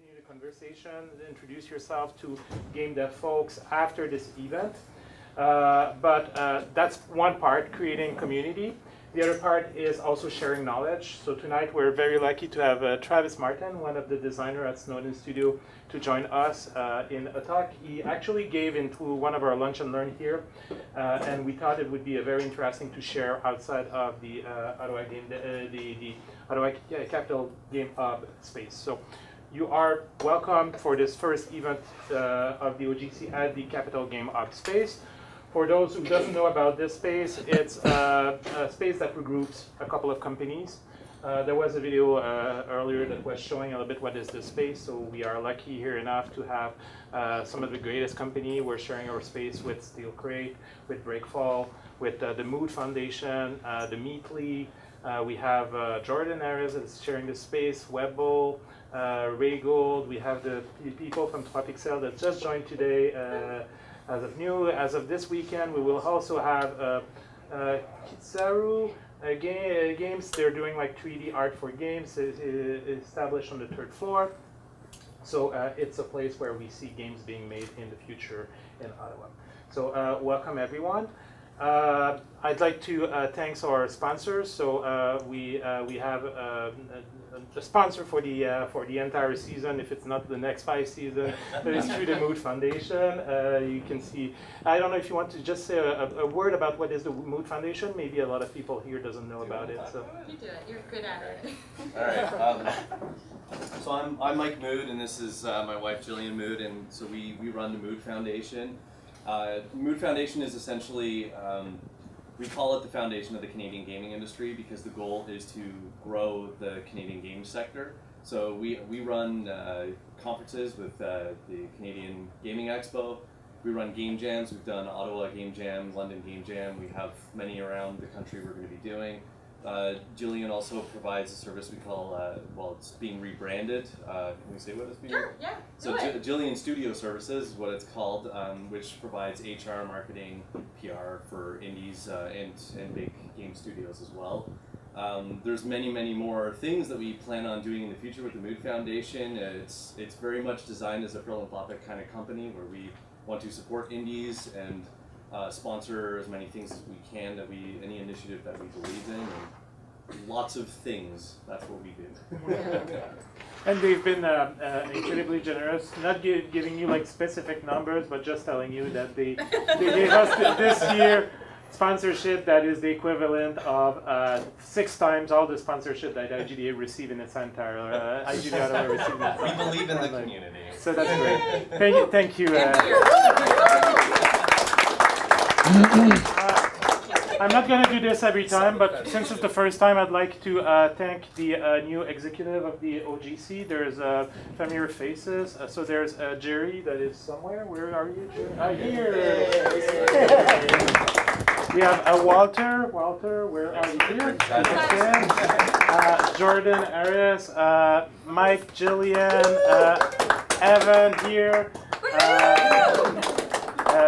continue the conversation, introduce yourself to GameDev folks after this event. But that's one part, creating community. The other part is also sharing knowledge. So tonight we're very lucky to have Travis Martin, one of the designers at Snowden Studio, to join us in a talk he actually gave into one of our lunch and learn here. And we thought it would be very interesting to share outside of the Ottawa Ottawa Capital Game Hub space. So you are welcome for this first event of the OGC at the Capital Game Hub space. For those who doesn't know about this space, it's a space that regroups a couple of companies. There was a video earlier that was showing a little bit what is this space, so we are lucky here enough to have some of the greatest company. We're sharing our space with Steel Crate, with Breakfall, with the Mood Foundation, the Meatly. We have Jordan Ares that's sharing the space, Webbo, Ray Gold. We have the people from Tropic Cell that just joined today. As of this weekend, we will also have Kitsaru Games. They're doing like 3D art for games, established on the 3rd floor. So it's a place where we see games being made in the future in Ottawa. So welcome everyone. I'd like to thank our sponsors. So we have a sponsor for the entire season. If it's not the next 5 seasons, that is through the Mood Foundation. You can see. I don't know if you want to just say a word about what is the Mood Foundation. Maybe a lot of people here doesn't know about it. So you do it. You're good at it. All right. So I'm Mike Mood, and this is my wife Jillian Mood, and so we run the Mood Foundation. Mood Foundation is essentially, we call it the foundation of the Canadian gaming industry because the goal is to grow the Canadian game sector. So we run conferences with the Canadian Gaming Expo. We run game jams. We've done Ottawa Game Jam, London Game Jam. We have many around the country we're going to be doing. Jillian also provides a service we call, well, it's being rebranded. Can we say what it's being? Sure, yeah. So Jillian Studio Services is what it's called, which provides HR, marketing, PR for indies and big game studios as well. There's many more things that we plan on doing in the future with the Mood Foundation. It's very much designed as a philanthropic kind of company where we want to support indies and sponsor as many things as we can, any initiative that we believe in, and lots of things. That's what we do. And they've been incredibly generous, not giving you like specific numbers, but just telling you that they gave us this year sponsorship that is the equivalent of 6 times all the sponsorship that IGDA received in its entire IGDA Ottawa received. We believe in the community. So that's great. Thank you. I'm not going to do this every time, but since it's the first time, I'd like to thank the new executive of the OGC. There's familiar faces. So there's Jerry that is somewhere. Where are you, Jerry? Here. We have Walter. Walter, where are you? Here. Jordan Ares, Mike, Jillian, Evan here,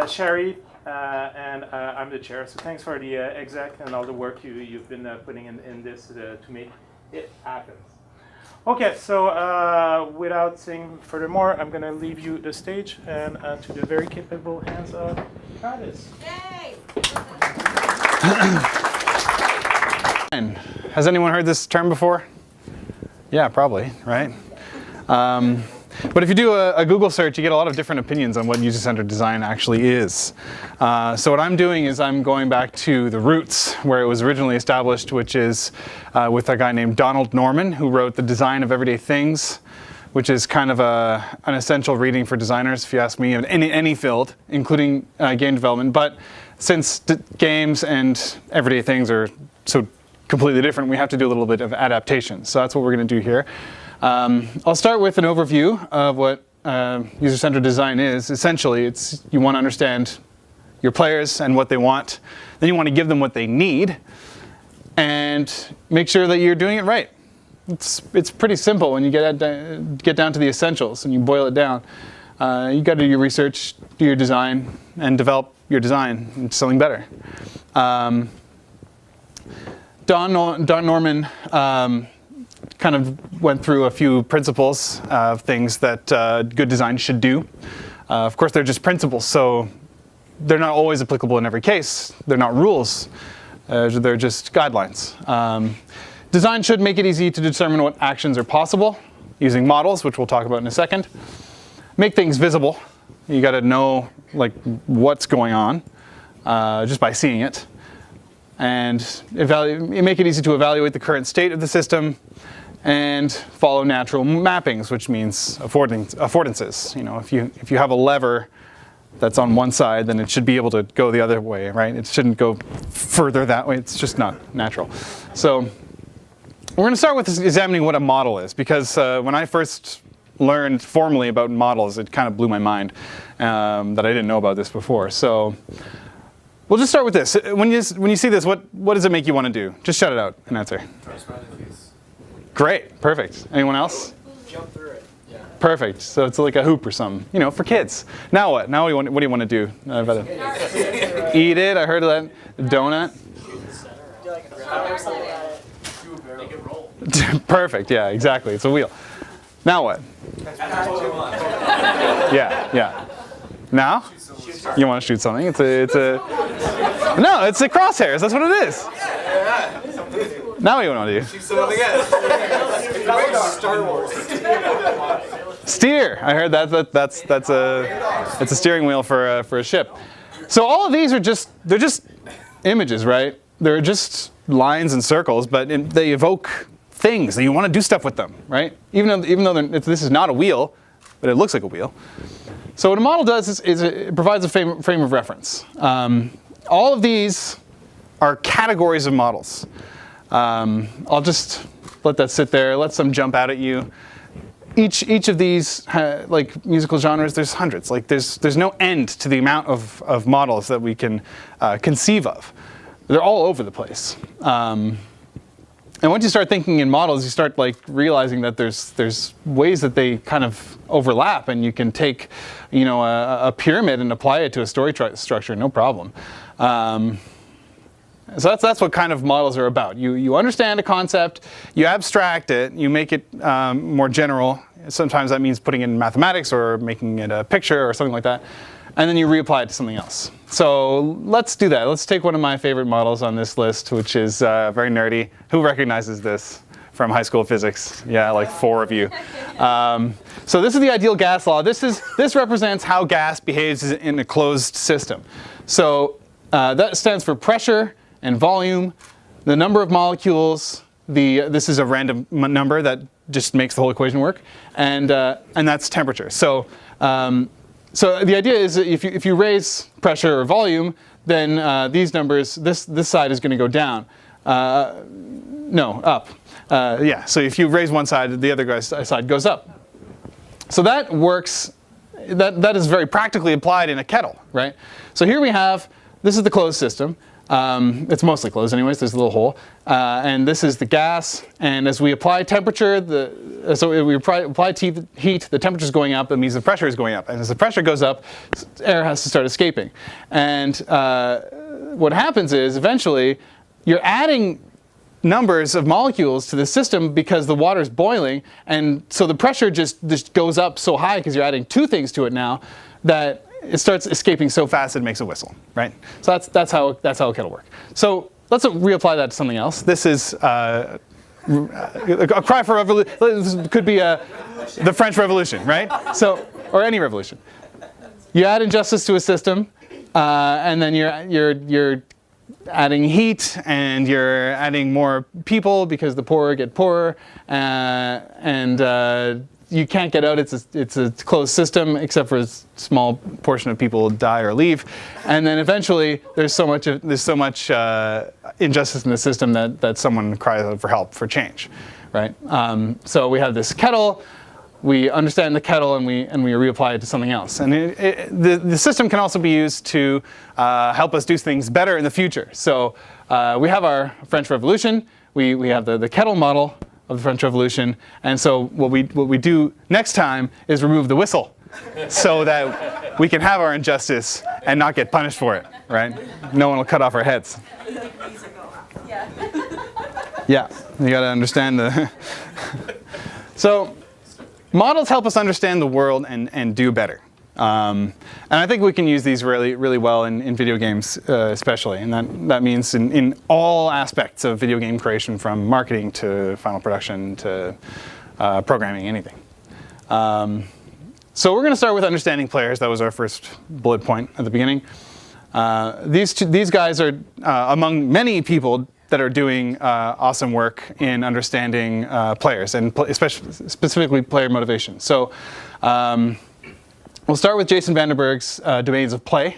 Sherry. And I'm the chair, so thanks for the exec and all the work you've been putting in this to make it happen. Okay, so without saying furthermore, I'm going to leave you the stage and to the very capable hands of Travis. Yay! Has anyone heard this term before? Yeah, probably, right? But if you do a Google search, you get a lot of different opinions on what user-centered design actually is. So what I'm doing is I'm going back to the roots where it was originally established, which is with a guy named Donald Norman, who wrote The Design of Everyday Things, which is kind of an essential reading for designers, if you ask me, in any field, including game development. But since games and everyday things are so completely different, we have to do a little bit of adaptation. So that's what we're going to do here. I'll start with an overview of what user-centered design is. Essentially, it's you want to understand your players and what they want. Then you want to give them what they need and make sure that you're doing it right. It's pretty simple when you get down to the essentials and you boil it down. You got to do your research, do your design, and develop your design into something better. Don Norman kind of went through a few principles of things that good design should do. Of course, they're just principles, so they're not always applicable in every case. They're not rules. They're just guidelines. Design should make it easy to determine what actions are possible using models, which we'll talk about in a second. Make things visible. You got to know like what's going on just by seeing it. And make it easy to evaluate the current state of the system and follow natural mappings, which means affordances. You know, if you have a lever that's on one side, then it should be able to go the other way, right? It shouldn't go further that way. It's just not natural. So we're going to start with examining what a model is, because when I first learned formally about models, it kind of blew my mind that I didn't know about this before. So we'll just start with this. When you see this, what does it make you want to do? Just shout it out and answer. Great, perfect. Anyone else? Jump through it. Yeah. Perfect. So it's like a hoop or something, you know, for kids. Now what? Now what do you want to do? Eat it. I heard of that. Donut. Make it roll. Perfect. Yeah, exactly. It's a wheel. Now what? Yeah. Now? You want to shoot something? It's a. No, it's the crosshairs. That's what it is. Now what do you want to do? Shoot something else. Star Wars. Steer. I heard that's a steering wheel for a ship. So all of these are they're just images, right? They're just lines and circles, but they evoke things that you want to do stuff with them, right? Even though this is not a wheel, but it looks like a wheel. So what a model does is it provides a frame of reference. All of these are categories of models. I'll just let that sit there. Let some jump out at you. Each of these, like musical genres, there's hundreds. Like there's no end to the amount of models that we can conceive of. They're all over the place. And once you start thinking in models, you start like realizing that there's ways that they kind of overlap, and you can take, you know, a pyramid and apply it to a story structure, no problem. So that's what kind of models are about. You understand a concept, you abstract it, you make it more general. Sometimes that means putting it in mathematics or making it a picture or something like that, and then you reapply it to something else. So let's do that. Let's take one of my favorite models on this list, which is very nerdy. Who recognizes this from high school physics? Yeah, like 4 of you. So this is the ideal gas law. This represents how gas behaves in a closed system. So that stands for pressure and volume, the number of molecules. This is a random number that just makes the whole equation work, and that's temperature. So the idea is that if you raise pressure or volume, then these numbers, this side is going to go down. No, up. Yeah. So if you raise one side, the other side goes up. So that works. That is very practically applied in a kettle, right? So here we have. This is the closed system. It's mostly closed anyways, there's a little hole. And this is the gas, and as we apply temperature, so we apply heat, the temperature is going up, that means the pressure is going up. And as the pressure goes up, air has to start escaping. And what happens is, eventually, you're adding numbers of molecules to the system because the water is boiling, and so the pressure just goes up so high because you're adding 2 things to it now, that it starts escaping so fast it makes a whistle, right? So that's how a kettle works. So let's reapply that to something else. This is a cry for revolution. This could be the French Revolution, right? So, or any revolution. You add injustice to a system, and then you're adding heat, and you're adding more people because the poorer get poorer, and you can't get out. It's a closed system, except for a small portion of people die or leave, and then eventually there's so much injustice in the system that someone cries out for help, for change, right? So we have this kettle. We understand the kettle, and we reapply it to something else. And the system can also be used to help us do things better in the future. So we have our French Revolution. We have the kettle model of the French Revolution, and so what we do next time is remove the whistle, so that we can have our injustice and not get punished for it, right? No one will cut off our heads. Yeah, you got to understand the. So, models help us understand the world and do better. And I think we can use these really, really well in video games, especially. And that means in all aspects of video game creation, from marketing to final production to programming, anything. So we're going to start with understanding players. That was our first bullet point at the beginning. These guys are among many people that are doing awesome work in understanding players, and especially specifically player motivation. So we'll start with Jason Vandenberg's domains of play.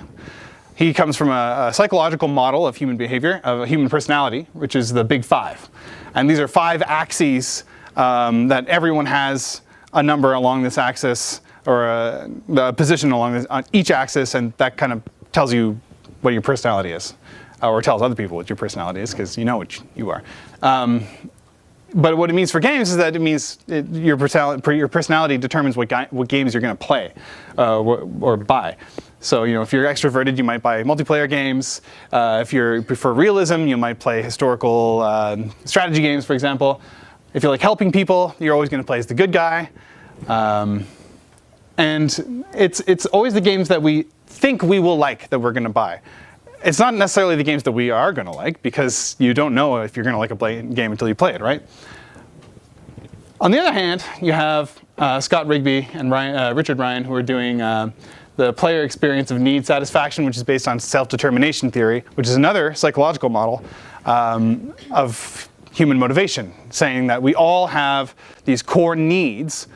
He comes from a psychological model of human behavior, of human personality, which is the Big Five. And these are 5 axes that everyone has a number along this axis, or a position on each axis, and that kind of tells you what your personality is, or tells other people what your personality is, because you know what you are. But what it means for games is that it means your personality determines what games you're going to play or buy. So if you're extroverted, you might buy multiplayer games. If you prefer realism, you might play historical strategy games, for example. If you like helping people, you're always going to play as the good guy. And it's always the games that we think we will like that we're going to buy. It's not necessarily the games that we are going to like, because you don't know if you're going to like a game until you play it, right? On the other hand, you have Scott Rigby and Richard Ryan, who are doing the player experience of need satisfaction, which is based on self-determination theory, which is another psychological model of human motivation, saying that we all have these core needs.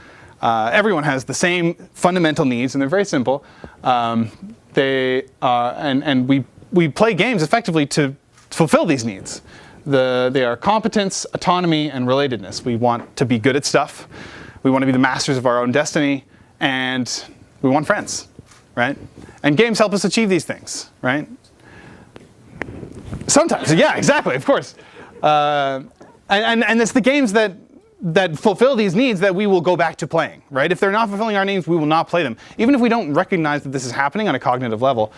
Everyone has the same fundamental needs, and they're very simple. We play games effectively to fulfill these needs. They are competence, autonomy, and relatedness. We want to be good at stuff. We want to be the masters of our own destiny, and we want friends, right? And games help us achieve these things, right? Sometimes, yeah, exactly, of course. And it's the games that fulfill these needs that we will go back to playing, right? If they're not fulfilling our needs, we will not play them. Even if we don't recognize that this is happening on a cognitive level,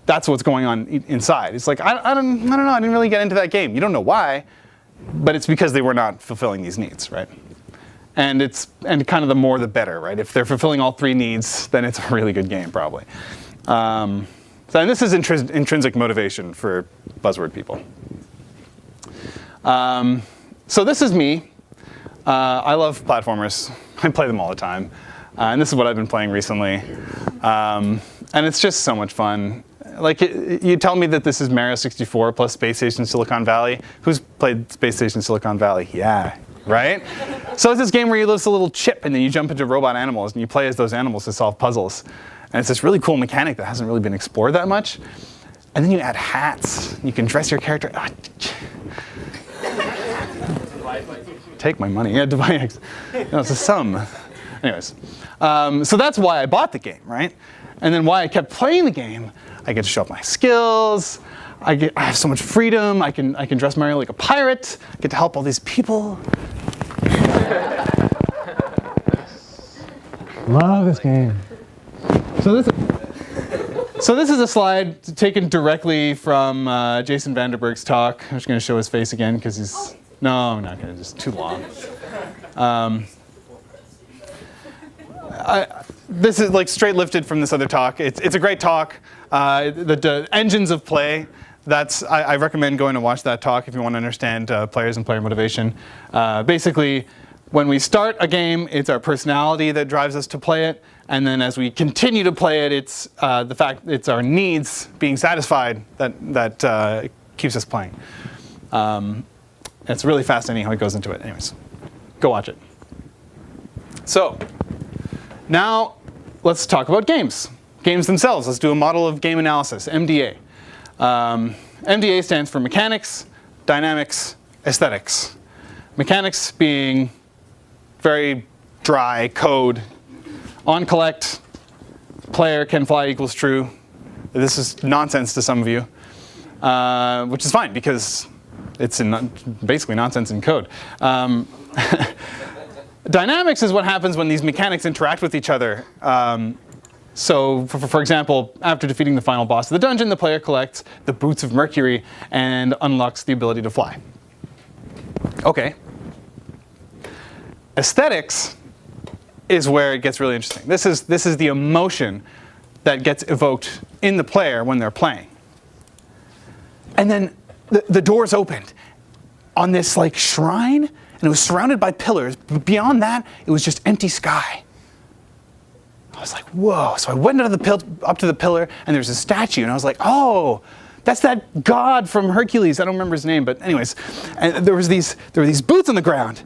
that's what's going on inside. It's like, I don't know, I didn't really get into that game. You don't know why, but it's because they were not fulfilling these needs, right? And kind of the more the better, right? If they're fulfilling all 3 needs, then it's a really good game, probably. And this is intrinsic motivation for buzzword people. So this is me. I love platformers. I play them all the time. And this is what I've been playing recently. And it's just so much fun. Like, you tell me that this is Mario 64 plus Space Station Silicon Valley. Who's played Space Station Silicon Valley? Yeah, right? So it's this game where you lose a little chip and then you jump into robot animals and you play as those animals to solve puzzles. And it's this really cool mechanic that hasn't really been explored that much. And then you add hats. You can dress your character. Take my money. Yeah, divide X. No, it's a sum. Anyways, so that's why I bought the game, right? And then why I kept playing the game. I get to show up my skills. I have so much freedom. I can dress Mario like a pirate. I get to help all these people. Love this game. So this is a slide taken directly from Jason Vandenberg's talk. I'm just going to show his face again because he's. No, I'm not going to. Just too long. This is like straight lifted from this other talk. It's a great talk. The engines of play. I recommend going to watch that talk if you want to understand players and player motivation. Basically, when we start a game, it's our personality that drives us to play it, and then as we continue to play it, it's the fact it's our needs being satisfied that keeps us playing. It's really fascinating how it goes into it. Anyways, go watch it. So, now let's talk about games. Games themselves. Let's do a model of game analysis, MDA. MDA stands for mechanics, dynamics, aesthetics. Mechanics being very dry code. On collect, player can fly equals true. This is nonsense to some of you, which is fine because it's basically nonsense in code. Dynamics is what happens when these mechanics interact with each other. So, for example, after defeating the final boss of the dungeon, the player collects the boots of Mercury and unlocks the ability to fly. Okay. Aesthetics is where it gets really interesting. This is the emotion that gets evoked in the player when they're playing. And then the doors opened on this like shrine, and it was surrounded by pillars. But beyond that, it was just empty sky. I was like, whoa. So I went up to the pillar, and there's a statue, and I was like, oh, that's that god from Hercules. I don't remember his name, but anyways. And there were these boots on the ground,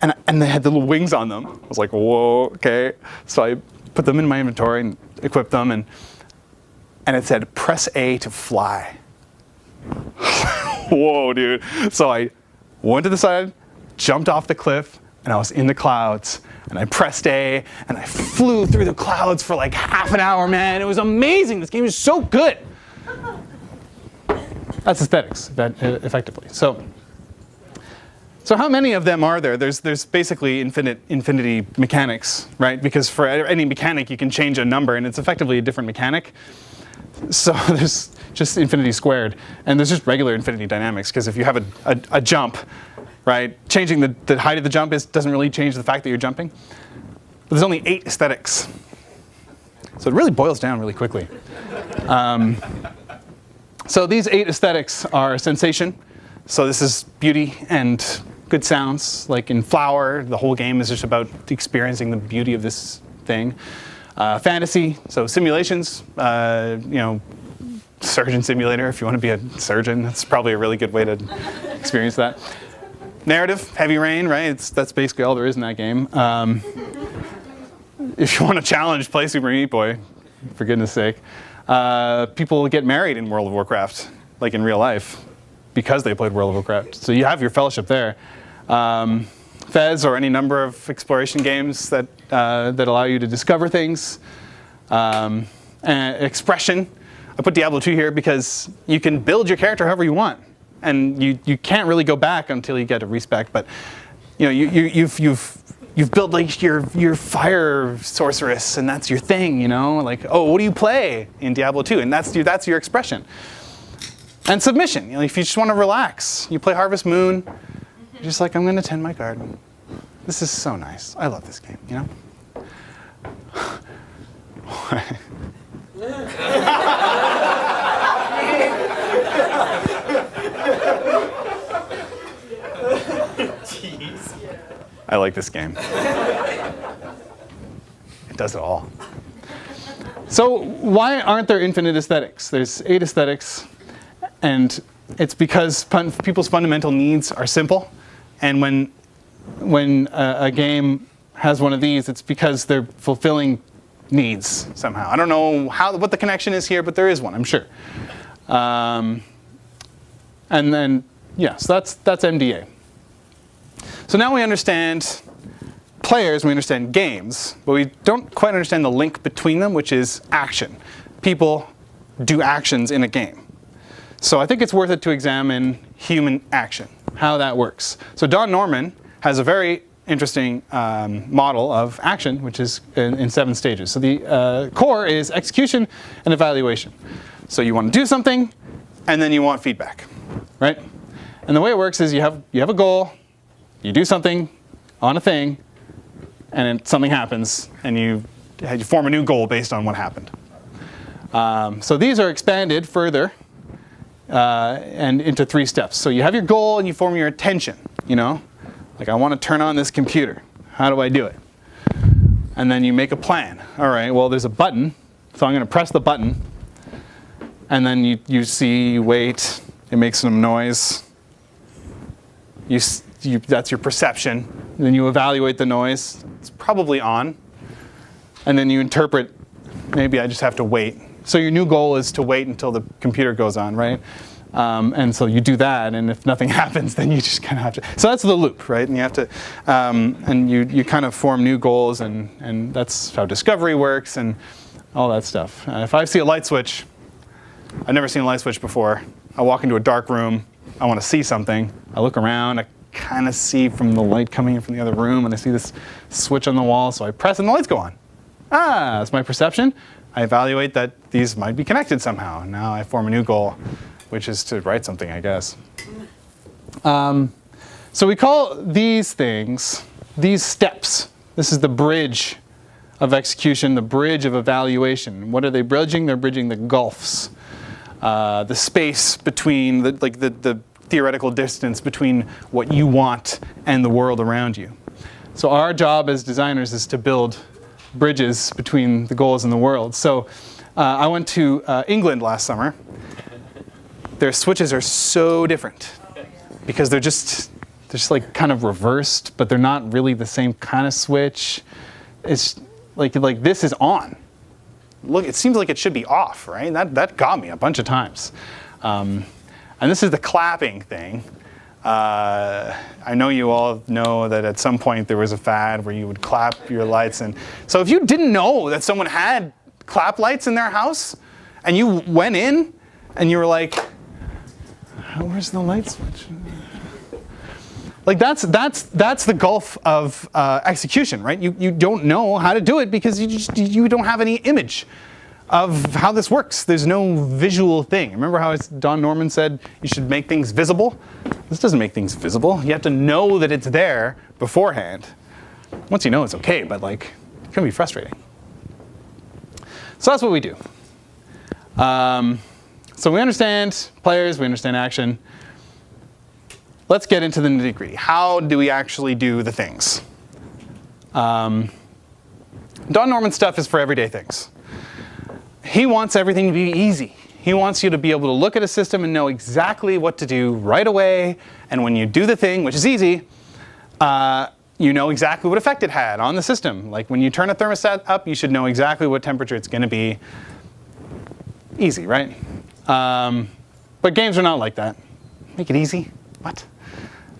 and they had the little wings on them. I was like, whoa, okay. So I put them in my inventory and equipped them, and it said, press A to fly. Whoa, dude. So I went to the side, jumped off the cliff, and I was in the clouds. And I pressed A, and I flew through the clouds for like half an hour, man. It was amazing. This game is so good. That's aesthetics, effectively. So how many of them are there? There's basically infinity mechanics, right? Because for any mechanic, you can change a number, and it's effectively a different mechanic. So there's just infinity squared. And there's just regular infinity dynamics, because if you have a jump, right, changing the height of the jump doesn't really change the fact that you're jumping. But there's only 8 aesthetics. So it really boils down really quickly. So these 8 aesthetics are sensation. So this is beauty and good sounds. Like in Flower, the whole game is just about experiencing the beauty of this thing. Fantasy, so simulations, surgeon simulator, if you want to be a surgeon, that's probably a really good way to experience that. Narrative, Heavy Rain, right? That's basically all there is in that game. If you want to challenge, play Super Meat Boy, for goodness sake. People get married in World of Warcraft, like in real life, because they played World of Warcraft. So you have your fellowship there. Fez, or any number of exploration games that allow you to discover things. And expression. I put Diablo 2 here because you can build your character however you want. And you can't really go back until you get a respec, but you've built like your fire sorceress, and that's your thing, like, oh, what do you play in Diablo 2? And that's your expression. And submission, if you just want to relax, you play Harvest Moon, you're just like, I'm going to tend my garden. This is so nice. I love this game, I like this game. It does it all. So why aren't there infinite aesthetics? There's 8 aesthetics, and it's because people's fundamental needs are simple. And when a game has one of these, it's because they're fulfilling needs somehow. I don't know what the connection is here, but there is one, I'm sure. And then, so that's MDA. So now we understand players, we understand games, but we don't quite understand the link between them, which is action. People do actions in a game. So I think it's worth it to examine human action, how that works. So Don Norman has a very interesting model of action, which is in 7 stages. So the core is execution and evaluation. So you want to do something, and then you want feedback, right? And the way it works is you have a goal, you do something on a thing, and then something happens, and you form a new goal based on what happened. So these are expanded further and into 3 steps. So you have your goal, and you form your intention. Like, I want to turn on this computer. How do I do it? And then you make a plan. All right, well, there's a button, so I'm going to press the button. And then you see, you wait, it makes some noise. That's your perception. Then you evaluate the noise. It's probably on. And then you interpret, maybe I just have to wait. So your new goal is to wait until the computer goes on, right? And so you do that, and if nothing happens, then you just kind of have to. So that's the loop, right? And you have to, and you kind of form new goals, and that's how discovery works, and all that stuff. If I see a light switch, I've never seen a light switch before. I walk into a dark room. I want to see something. I look around. I kind of see from the light coming in from the other room, and I see this switch on the wall, so I press, and the lights go on. That's my perception. I evaluate that these might be connected somehow. Now I form a new goal, which is to write something, I guess. So we call these things, these steps, this is the bridge of execution, the bridge of evaluation. What are they bridging? They're bridging the gulfs, the space between, the theoretical distance between what you want and the world around you. So our job as designers is to build bridges between the goals and the world. So I went to England last summer. Their switches are so different because they're just like kind of reversed, but they're not really the same kind of switch. It's like this is on. Look, it seems like it should be off, right? That got me a bunch of times. And this is the clapping thing. I know you all know that at some point there was a fad where you would clap your lights. And so if you didn't know that someone had clap lights in their house, and you went in and you were like, where's the light switch? Like that's the gulf of execution, right? You don't know how to do it because you don't have any image of how this works. There's no visual thing. Remember how Don Norman said you should make things visible? This doesn't make things visible. You have to know that it's there beforehand. Once you know, it's okay, but like it can be frustrating. So that's what we do. So we understand players, we understand action. Let's get into the nitty-gritty. How do we actually do the things? Don Norman's stuff is for everyday things. He wants everything to be easy. He wants you to be able to look at a system and know exactly what to do right away. And when you do the thing, which is easy, you know exactly what effect it had on the system. Like when you turn a thermostat up, you should know exactly what temperature it's going to be. Easy, right? But games are not like that. Make it easy? What?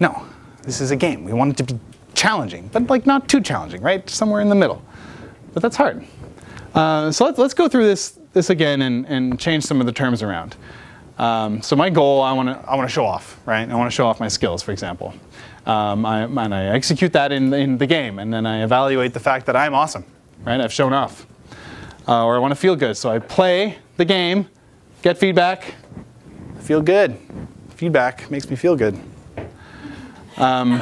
No, this is a game. We want it to be challenging, but like not too challenging, right? Somewhere in the middle. But that's hard. So let's go through this again and change some of the terms around. So my goal, I want to show off, right? I want to show off my skills, for example. I execute that in the game, and then I evaluate the fact that I'm awesome, right? I've shown off. Or I want to feel good, so I play the game, get feedback, feel good. Feedback makes me feel good. Even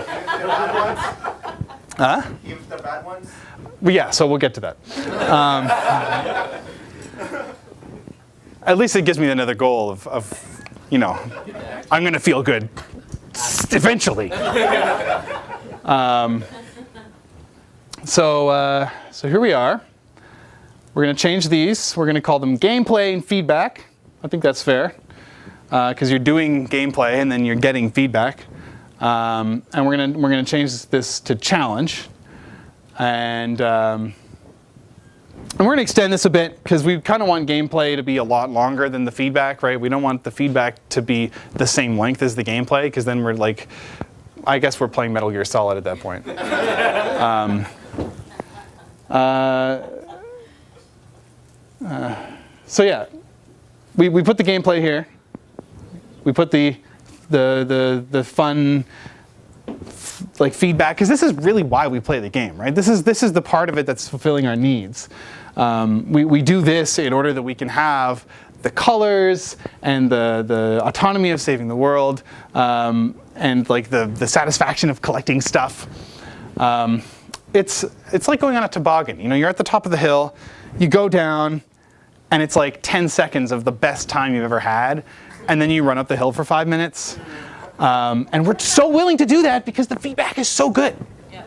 the bad ones? Well, yeah, so we'll get to that. At least it gives me another goal of I'm going to feel good eventually. So here we are. We're going to change these. We're going to call them gameplay and feedback. I think that's fair. Because you're doing gameplay and then you're getting feedback, and we're gonna change this to challenge, and we're gonna extend this a bit because we kind of want gameplay to be a lot longer than the feedback, right? We don't want the feedback to be the same length as the gameplay because then we're like, I guess we're playing Metal Gear Solid at that point. So yeah, we put the gameplay here. We put the fun like feedback because this is really why we play the game, right? This is the part of it that's fulfilling our needs. We do this in order that we can have the colors and the autonomy of saving the world and like the satisfaction of collecting stuff. It's like going on a toboggan. You're at the top of the hill, you go down, and it's like 10 seconds of the best time you've ever had. And then you run up the hill for 5 minutes. And we're so willing to do that because the feedback is so good. Yeah.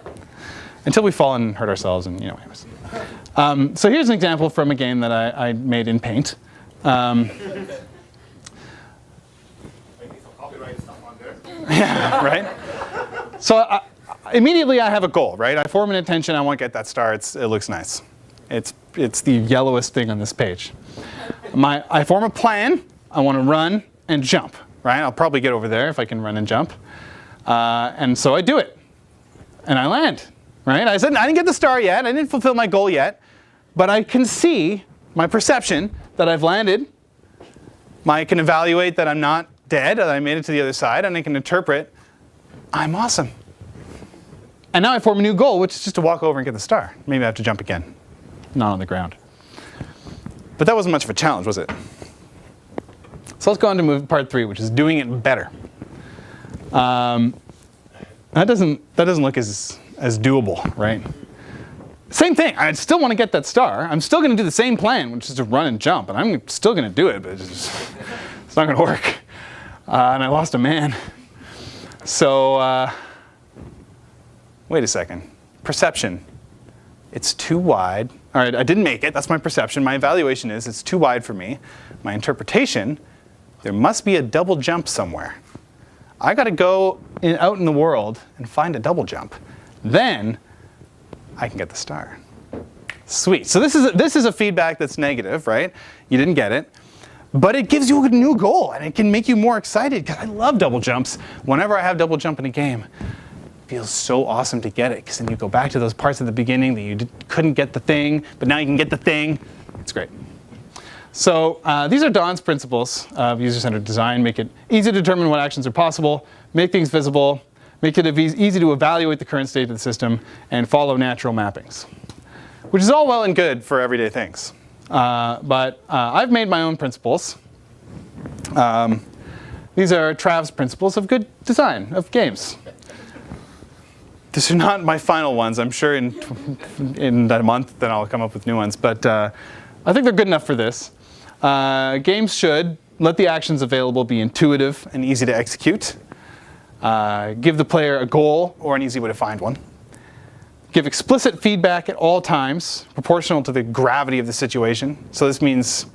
Until we fall and hurt ourselves and anyways. So here's an example from a game that I made in Paint. Yeah, right? So immediately I have a goal, right? I form an intention, I want to get that star, it looks nice. It's the yellowest thing on this page. I form a plan, I want to run and jump, right? I'll probably get over there if I can run and jump. And so I do it. And I land, right? I said I didn't get the star yet. I didn't fulfill my goal yet. But I can see my perception that I've landed. I can evaluate that I'm not dead, that I made it to the other side. And I can interpret, I'm awesome. And now I form a new goal, which is just to walk over and get the star. Maybe I have to jump again, not on the ground. But that wasn't much of a challenge, was it? So let's go on to part 3, which is doing it better. that doesn't look as doable, right? Same thing. I still want to get that star. I'm still going to do the same plan, which is to run and jump, and I'm still going to do it, but it's not going to work. And I lost a man. So wait a second. Perception. It's too wide. All right, I didn't make it. That's my perception. My evaluation is it's too wide for me. My interpretation, there must be a double jump somewhere. I got to go out in the world and find a double jump. Then I can get the star. Sweet. So this is a feedback that's negative, right? You didn't get it. But it gives you a new goal, and it can make you more excited, because I love double jumps. Whenever I have double jump in a game, it feels so awesome to get it, because then you go back to those parts at the beginning that you couldn't get the thing, but now you can get the thing. It's great. So these are Don's principles of user-centered design. Make it easy to determine what actions are possible, make things visible, make it easy to evaluate the current state of the system, and follow natural mappings. Which is all well and good for everyday things. But I've made my own principles. These are Trav's principles of good design of games. These are not my final ones. I'm sure in a month then I'll come up with new ones. But I think they're good enough for this. Games should let the actions available be intuitive and easy to execute. Give the player a goal or an easy way to find one. Give explicit feedback at all times, proportional to the gravity of the situation. So this means,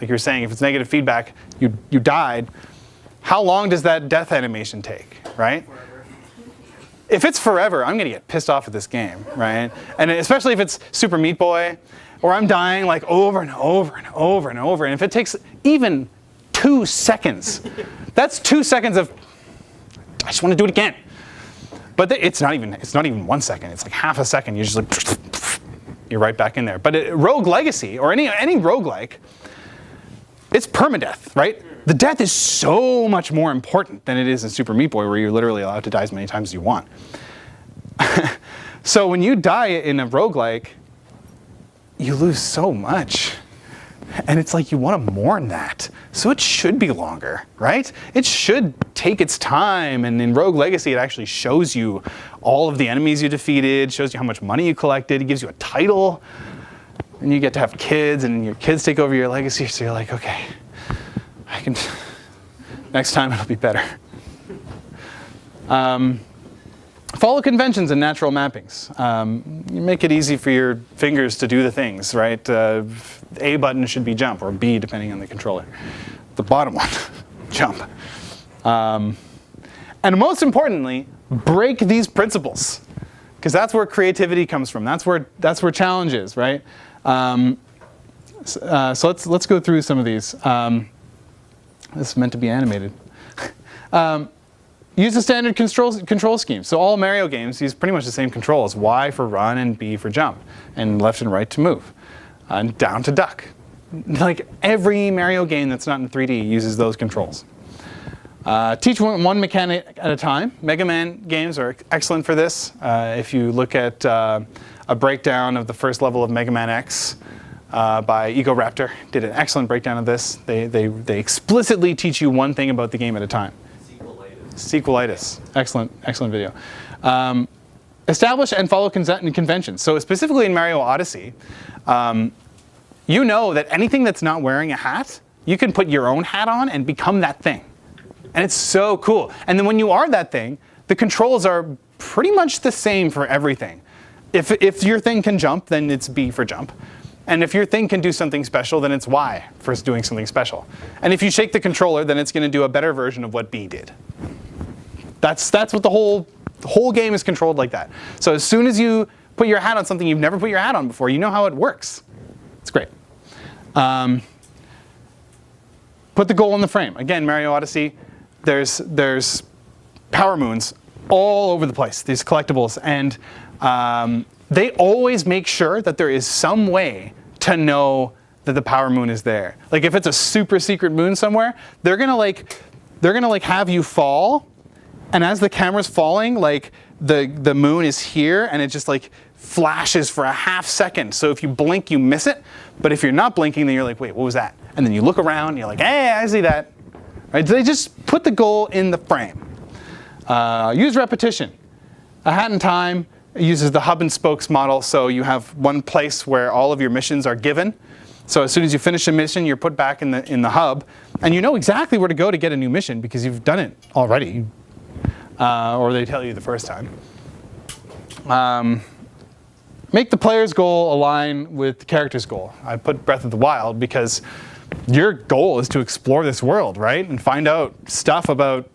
like you're saying, if it's negative feedback, you died, how long does that death animation take, right? Forever. If it's forever, I'm gonna get pissed off at this game, right? And especially if it's Super Meat Boy, or I'm dying like over and over and over and over, and if it takes even 2 seconds, that's 2 seconds of, I just want to do it again. But it's not even 1 second. It's like half a second. You're just like, you're right back in there. But Rogue Legacy, or any roguelike, it's permadeath, right? The death is so much more important than it is in Super Meat Boy, where you're literally allowed to die as many times as you want. So when you die in a roguelike, you lose so much. And it's like you want to mourn that. So it should be longer, right? It should take its time. And in Rogue Legacy, it actually shows you all of the enemies you defeated, shows you how much money you collected, it gives you a title. And you get to have kids, and your kids take over your legacy. So you're like, okay, I can, next time it'll be better. Follow conventions and natural mappings. You make it easy for your fingers to do the things, right? A button should be jump, or B, depending on the controller. The bottom one, jump. And most importantly, break these principles, because that's where creativity comes from. That's where challenge is, right? So let's go through some of these. This is meant to be animated. Use a standard control scheme. So all Mario games use pretty much the same controls. Y for run and B for jump. And left and right to move. And down to duck. Like every Mario game that's not in 3D uses those controls. Teach one mechanic at a time. Mega Man games are excellent for this. If you look at a breakdown of the first level of Mega Man X by Egoraptor, did an excellent breakdown of this. They explicitly teach you one thing about the game at a time. Sequelitis. Excellent video. Establish and follow conventions. So specifically in Mario Odyssey, you know that anything that's not wearing a hat, you can put your own hat on and become that thing. And it's so cool. And then when you are that thing, the controls are pretty much the same for everything. If your thing can jump, then it's B for jump. And if your thing can do something special, then it's Y for doing something special. And if you shake the controller, then it's going to do a better version of what B did. That's what the whole game is controlled like that. So as soon as you put your hat on something you've never put your hat on before, you know how it works. It's great. Put the goal in the frame. Again, Mario Odyssey, there's power moons all over the place, these collectibles. And they always make sure that there is some way to know that the power moon is there. Like if it's a super secret moon somewhere, they're gonna have you fall, and as the camera's falling, like the moon is here, and it just like flashes for a half second. So if you blink, you miss it. But if you're not blinking, then you're like, wait, what was that? And then you look around, and you're like, hey, I see that. Right? They just put the goal in the frame. Use repetition. A Hat in Time uses the hub and spokes model, so you have one place where all of your missions are given. So as soon as you finish a mission, you're put back in the hub, and you know exactly where to go to get a new mission because you've done it already, or they tell you the first time. Make the player's goal align with the character's goal. I put Breath of the Wild because your goal is to explore this world, right? And find out stuff about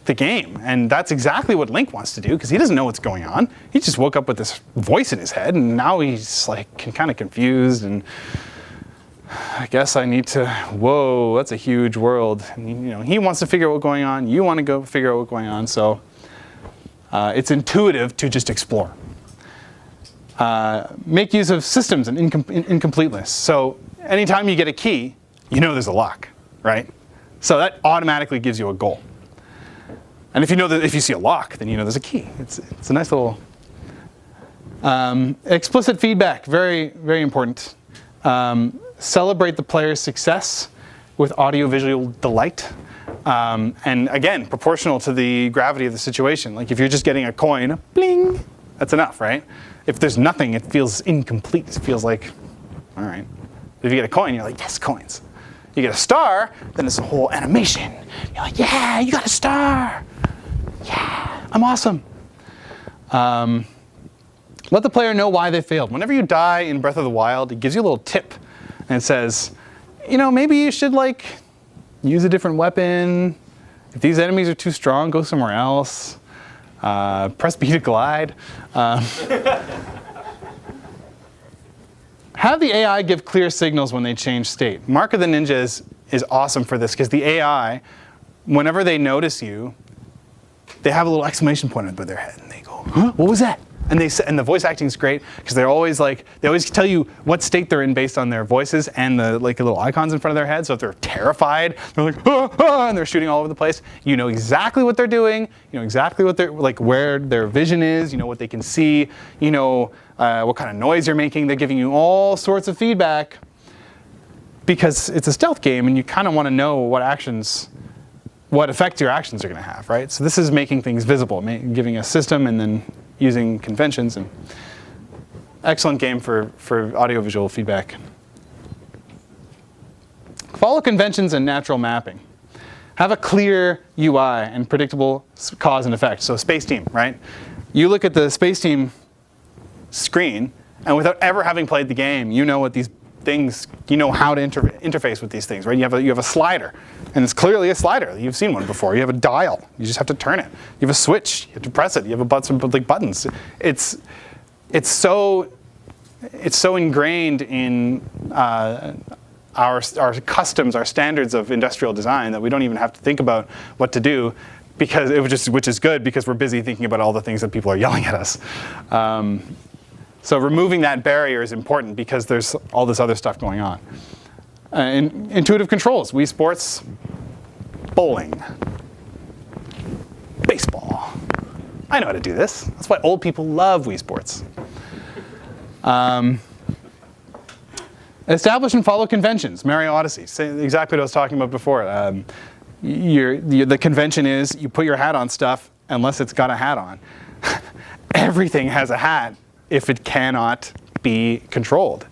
the game. And that's exactly what Link wants to do because he doesn't know what's going on. He just woke up with this voice in his head and now he's like kind of confused and I guess I need to, whoa, that's a huge world. And, you know, he wants to figure out what's going on. You want to go figure out what's going on. So it's intuitive to just explore. Make use of systems and incompleteness. So anytime you get a key, you know there's a lock, right? So that automatically gives you a goal. And if you know that if you see a lock, then you know there's a key. It's a nice little explicit feedback. Very, very important. Celebrate the player's success with audiovisual delight. And again, proportional to the gravity of the situation. Like if you're just getting a coin, bling, that's enough, right? If there's nothing, it feels incomplete. It feels like, all right. If you get a coin, you're like, yes, coins. You get a star, then it's a whole animation. You're like, yeah, you got a star. Yeah, I'm awesome. Let the player know why they failed. Whenever you die in Breath of the Wild, it gives you a little tip. And it says, you know, maybe you should like use a different weapon. If these enemies are too strong, go somewhere else. Press B to glide. Have the AI give clear signals when they change state. Mark of the Ninja is awesome for this because the AI, whenever they notice you, they have a little exclamation point above their head and they go, huh, what was that? And the voice acting is great because they're always like, they always tell you what state they're in based on their voices and the like little icons in front of their head. So if they're terrified, they're like, ah, ah, and they're shooting all over the place. You know exactly what they're doing. You know exactly what they're like, where their vision is. You know what they can see. You know what kind of noise you're making. They're giving you all sorts of feedback because it's a stealth game and you kind of want to know what effect your actions are going to have, right? So this is making things visible, giving a system and then using conventions. And excellent game for audiovisual feedback. Follow conventions and natural mapping. Have a clear UI and predictable cause and effect. So Space Team, right? You look at the Space Team screen, and without ever having played the game, you know what these things, you know how to interface with these things, right? You have a slider, and it's clearly a slider. You've seen one before. You have a dial. You just have to turn it. You have a switch. You have to press it. You have a bunch of like buttons. It's so ingrained in our customs, our standards of industrial design that we don't even have to think about what to do, because which is good because we're busy thinking about all the things that people are yelling at us. So removing that barrier is important because there's all this other stuff going on. Intuitive controls, Wii Sports, bowling, baseball. I know how to do this. That's why old people love Wii Sports. Establish and follow conventions, Mario Odyssey, say exactly what I was talking about before. The convention is you put your hat on stuff unless it's got a hat on. Everything has a hat if it cannot be controlled.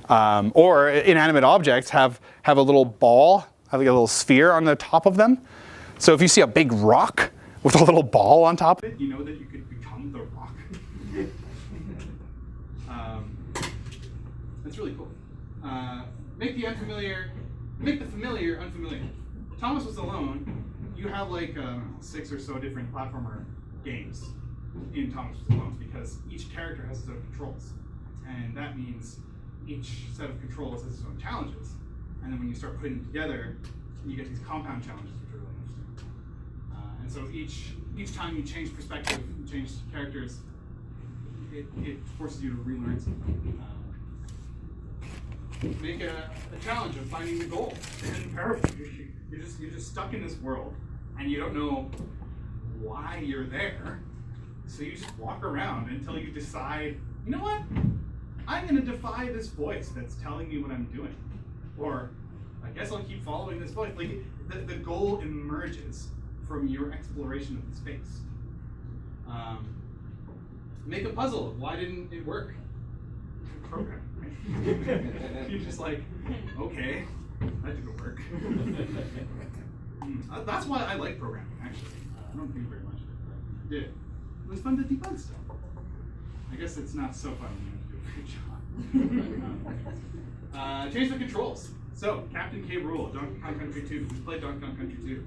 Or inanimate objects have a little ball, have like a little sphere on the top of them. So if you see a big rock with a little ball on top of it, you know that you could become the rock. That's really cool. Make the familiar unfamiliar. Thomas Was Alone, you have like 6 or so different platformer games in Thomas Was Alone because each character has its own controls. And that means each set of controls has its own challenges. And then when you start putting them together, you get these compound challenges, which are really interesting. And so each time you change perspective, you change characters, it forces you to relearn something. Make a challenge of finding the goal. And you're just stuck in this world, and you don't know why you're there. So you just walk around until you decide, you know what? I'm going to defy this voice that's telling me what I'm doing. Or I guess I'll keep following this voice. Like the goal emerges from your exploration of the space. Make a puzzle. Why didn't it work? Program. You're just like, okay, that didn't work. That's why I like programming, actually. I don't think very much of it, but I did. It was fun to debug stuff. I guess it's not so fun when you have to do a good job. Change the controls. So, Captain K. Rool, Donkey Kong Country 2. Who's played Donkey Kong Country 2?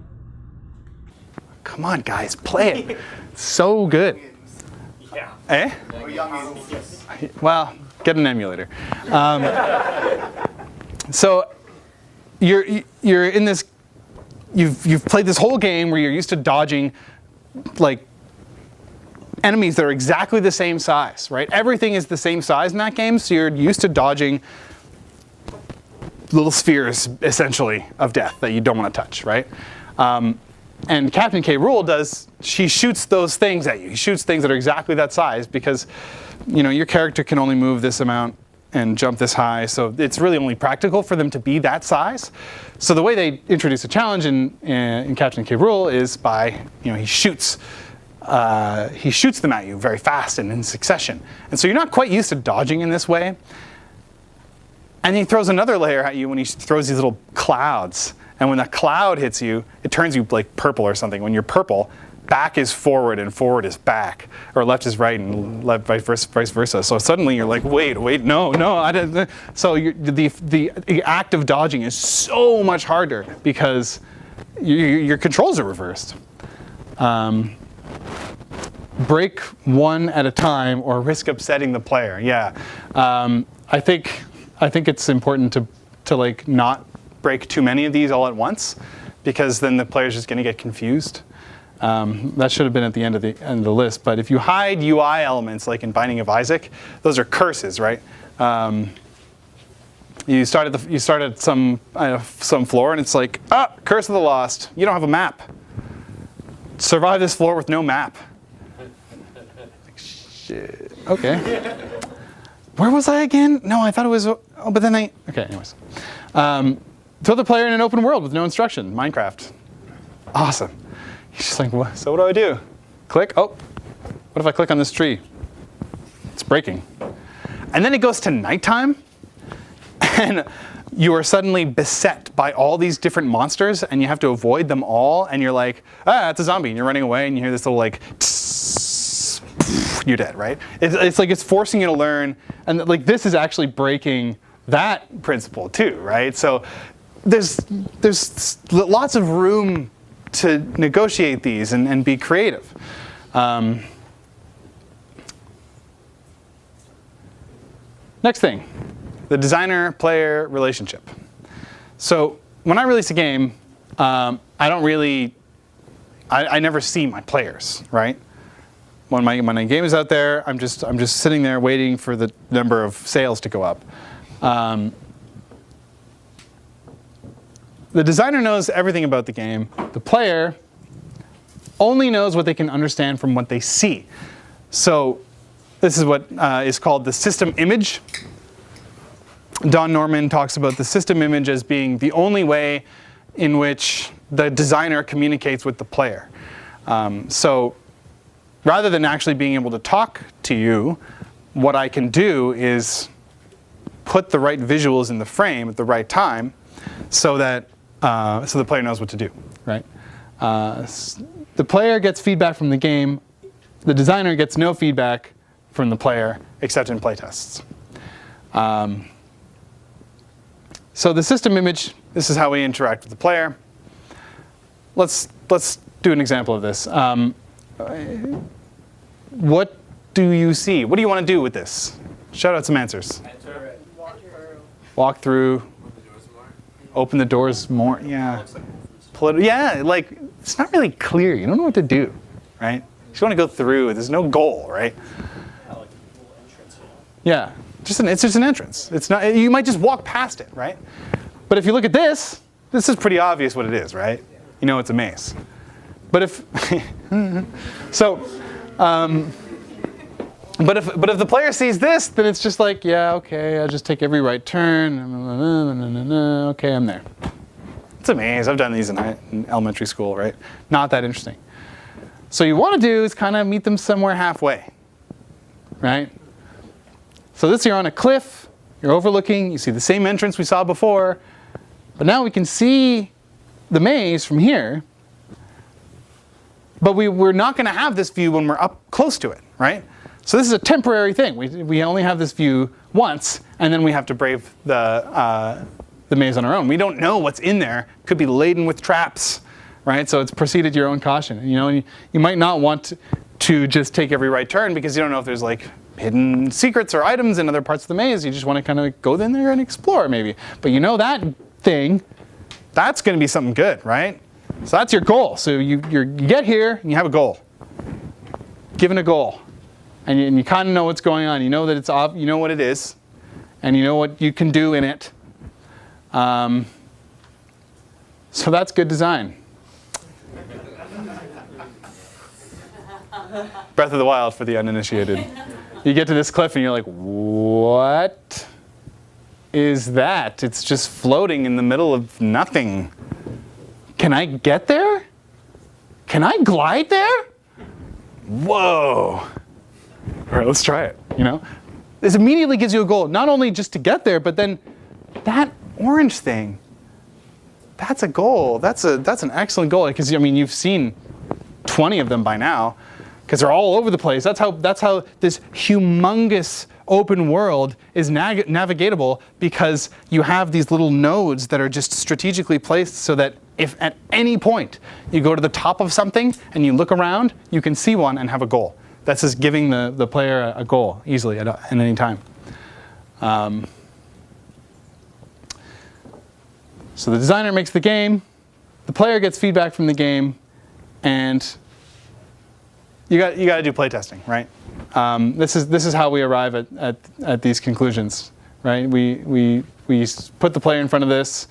Come on, guys, play it. It's so good. Yeah. Eh? Or young yes. Well, get an emulator. So you're in this. You've played this whole game where you're used to dodging, like, enemies that are exactly the same size, right? Everything is the same size in that game, so you're used to dodging little spheres, essentially, of death that you don't want to touch, right? And Captain K. Rool she shoots those things at you. He shoots things that are exactly that size because, your character can only move this amount and jump this high, so it's really only practical for them to be that size. So the way they introduce a challenge in Captain K. Rool is by, he shoots them at you very fast and in succession. And so you're not quite used to dodging in this way. And he throws another layer at you when he throws these little clouds. And when that cloud hits you, it turns you like purple or something. When you're purple, back is forward and forward is back, or left is right and left vice versa. So suddenly you're like, wait, no, I didn't. So the act of dodging is so much harder because your controls are reversed. Break one at a time or risk upsetting the player. Yeah, I think it's important to like not break too many of these all at once, because then the player's just going to get confused. That should have been at the end of the list. But if you hide UI elements, like in Binding of Isaac, those are curses, right? You start at some floor, and it's like, curse of the lost. You don't have a map. Survive this floor with no map. Like, shit. Okay. Where was I again? No, I thought it was. But then okay. Anyways. Throw the player in an open world with no instruction. Minecraft. Awesome. He's just like, what? So what do? Click. Oh, what if I click on this tree? It's breaking. And then it goes to nighttime, and you are suddenly beset by all these different monsters, and you have to avoid them all. And you're like, it's a zombie, and you're running away, and you hear this little like, tss, you're dead, right? It's like it's forcing you to learn, and like this is actually breaking that principle too, right? So there's lots of room to negotiate these and be creative. Next thing, the designer-player relationship. So when I release a game, I never see my players, right? When my game is out there, I'm just sitting there waiting for the number of sales to go up. The designer knows everything about the game. The player only knows what they can understand from what they see. So this is what is called the system image. Don Norman talks about the system image as being the only way in which the designer communicates with the player. So rather than actually being able to talk to you, what I can do is put the right visuals in the frame at the right time so that so the player knows what to do, right? The player gets feedback from the game. The designer gets no feedback from the player except in playtests. So the system image, this is how we interact with the player. Let's do an example of this. What do you see? What do you want to do with this? Shout out some answers. Walk through. Open the doors more. Yeah. Yeah, like it's not really clear. You don't know what to do, right? You just want to go through. There's no goal, right? Yeah. It's just an entrance. It's not. You might just walk past it, right? But if you look at this is pretty obvious what it is, right? You know it's a maze. But if But if the player sees this, then it's just like, yeah, okay, I'll just take every right turn. Okay, I'm there. It's a maze. I've done these in elementary school, right? Not that interesting. So you want to do is kind of meet them somewhere halfway. right? So this, you're on a cliff, you're overlooking, you see the same entrance we saw before, but now we can see the maze from here, but we're not going to have this view when we're up close to it, right? So this is a temporary thing. We only have this view once, and then we have to brave the maze on our own. We don't know what's in there. It could be laden with traps, right? So it's proceed at your own caution. You know, you might not want to just take every right turn because you don't know if there's like hidden secrets or items in other parts of the maze. You just want to kind of go in there and explore maybe. But you know that thing, that's going to be something good, right? So that's your goal. So you get here and you have a goal. Given a goal. And you kind of know what's going on. You know that you know what it is. And you know what you can do in it. So that's good design. Breath of the Wild for the uninitiated. You get to this cliff and you're like, what is that? It's just floating in the middle of nothing. Can I get there? Can I glide there? Whoa. All right, let's try it, you know? This immediately gives you a goal, not only just to get there, but then that orange thing, that's a goal. That's an excellent goal, because I mean, you've seen 20 of them by now, because they're all over the place. That's how this humongous open world is navigatable, because you have these little nodes that are just strategically placed so that if at any point you go to the top of something and you look around, you can see one and have a goal. That's just giving the player a goal easily at any time. So the designer makes the game, the player gets feedback from the game, and you got to do playtesting, right? This is how we arrive at these conclusions, right? We put the player in front of this,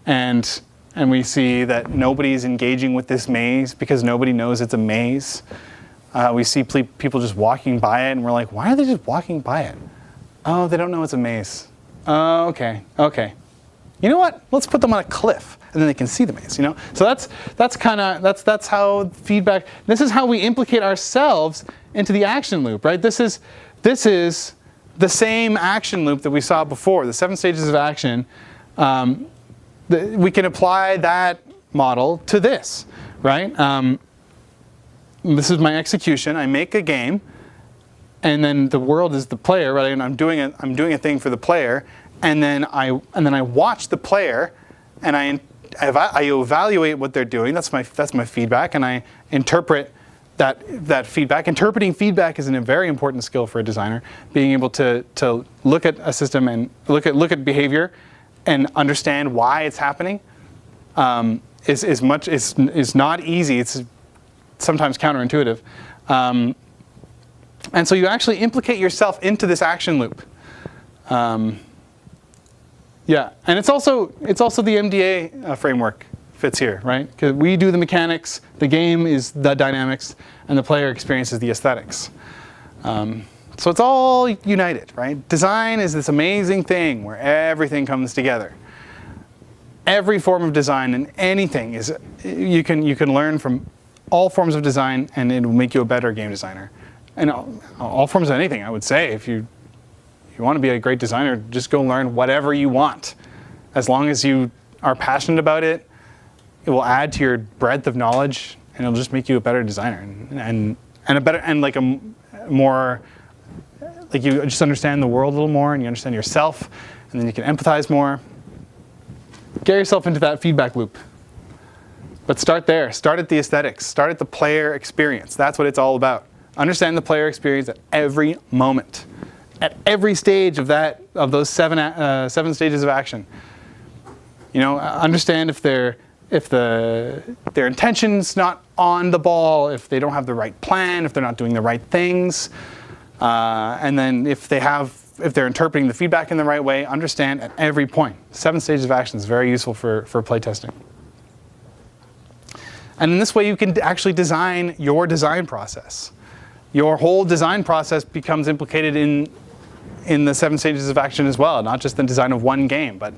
and we see that nobody's engaging with this maze because nobody knows it's a maze. We see people just walking by it, and we're like, why are they just walking by it? Oh, they don't know it's a maze. Oh, okay. You know what? Let's put them on a cliff, and then they can see the maze. You know. So that's how feedback. This is how we implicate ourselves into the action loop, right? This is the same action loop that we saw before. The 7 stages of action. We can apply that model to this, right? This is my execution. I make a game, and then the world is the player, right? And I'm doing a thing for the player, and then I watch the player, and I evaluate what they're doing. That's my feedback, and I interpret that feedback. Interpreting feedback is a very important skill for a designer. Being able to look at a system and look at behavior and understand why it's happening is not easy. It's sometimes counterintuitive. And so you actually implicate yourself into this action loop. Yeah, and it's also the MDA framework fits here, right? Because we do the mechanics, the game is the dynamics, and the player experiences the aesthetics. So it's all united, right? Design is this amazing thing where everything comes together. Every form of design and anything is you can learn from all forms of design, and it will make you a better game designer. And all forms of anything, I would say. If you want to be a great designer, just go learn whatever you want. As long as you are passionate about it, it will add to your breadth of knowledge, and it'll just make you a better designer and more, like, you just understand the world a little more, and you understand yourself, and then you can empathize more. Get yourself into that feedback loop. But start there. Start at the aesthetics. Start at the player experience. That's what it's all about. Understand the player experience at every moment, at every stage of those seven stages of action. You know, understand if their intention's not on the ball, if they don't have the right plan, if they're not doing the right things, and then if they're interpreting the feedback in the right way. Understand at every point. 7 stages of action is very useful for playtesting. And in this way, you can actually design your design process. Your whole design process becomes implicated in the 7 stages of action as well, not just the design of one game, but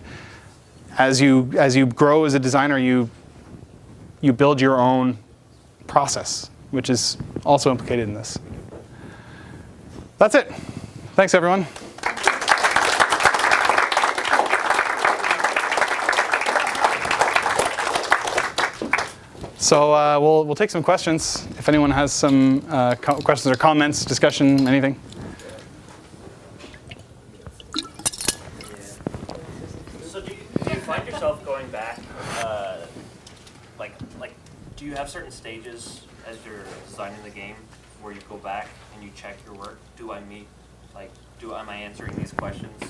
as you grow as a designer, you build your own process, which is also implicated in this. That's it. Thanks, everyone. So we'll take some questions. If anyone has some questions or comments, discussion, anything. So do you find yourself going back, like, do you have certain stages as you're designing the game where you go back and you check your work? Am I answering these questions?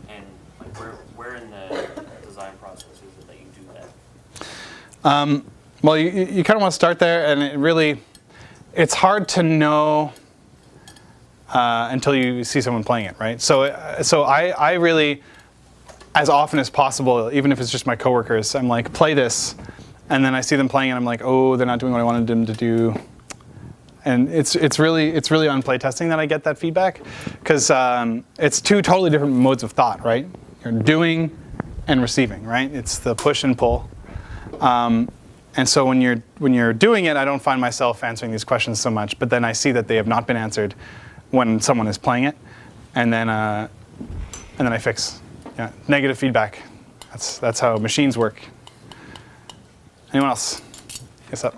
And like, where in the design process is it that you do that? Well, you kind of want to start there, and it's hard to know until you see someone playing it, right? So I really, as often as possible, even if it's just my coworkers, I'm like, play this, and then I see them playing it, I'm like, oh, they're not doing what I wanted them to do. And it's really on playtesting that I get that feedback, because it's two totally different modes of thought, right? You're doing and receiving, right? It's the push and pull. And so when you're doing it, I don't find myself answering these questions so much, but then I see that they have not been answered when someone is playing it, and then I fix. Yeah, negative feedback. That's how machines work. Anyone else? Yes, up.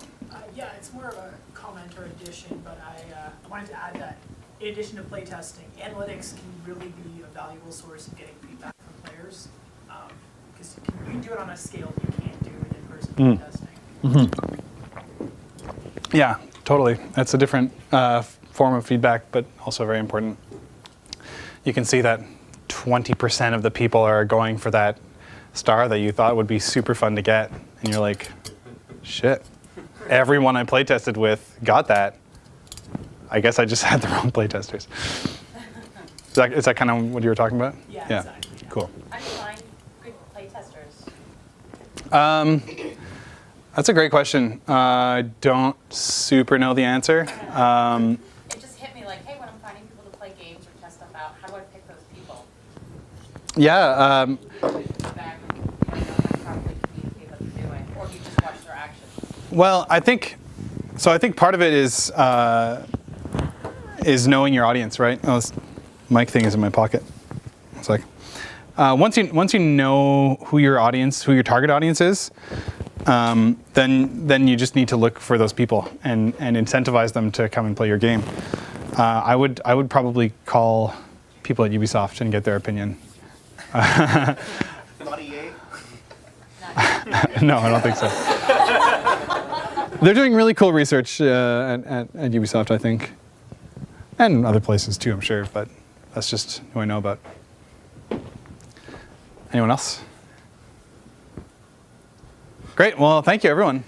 Yeah, it's more of a comment or addition, but I wanted to add that in addition to playtesting, analytics can really be a valuable source of getting feedback from players, because you can do it on a scale you can't do with in-person playtesting. Yeah, totally. That's a different form of feedback, but also very important. You can see that 20% of the people are going for that star that you thought would be super fun to get, and you're like, shit, everyone I playtested with got that. I guess I just had the wrong playtesters. Is that kind of what you were talking about? Yeah, exactly. Yeah. Cool. How do you find good playtesters? That's a great question. I don't super know the answer. It just hit me like, hey, when I'm finding people to play games or test stuff out, how do I pick those people? Yeah. Do you get feedback, probably communicate what they're doing, or do you just watch their actions? Well, I think part of it is knowing your audience, right? Oh, this mic thing is in my pocket. It's like once you know who your target audience is, then you just need to look for those people and incentivize them to come and play your game. I would probably call people at Ubisoft and get their opinion. Not EA? No, I don't think so. They're doing really cool research at Ubisoft, I think, and other places too, I'm sure. But that's just who I know about. Anyone else? Great. Well, thank you, everyone.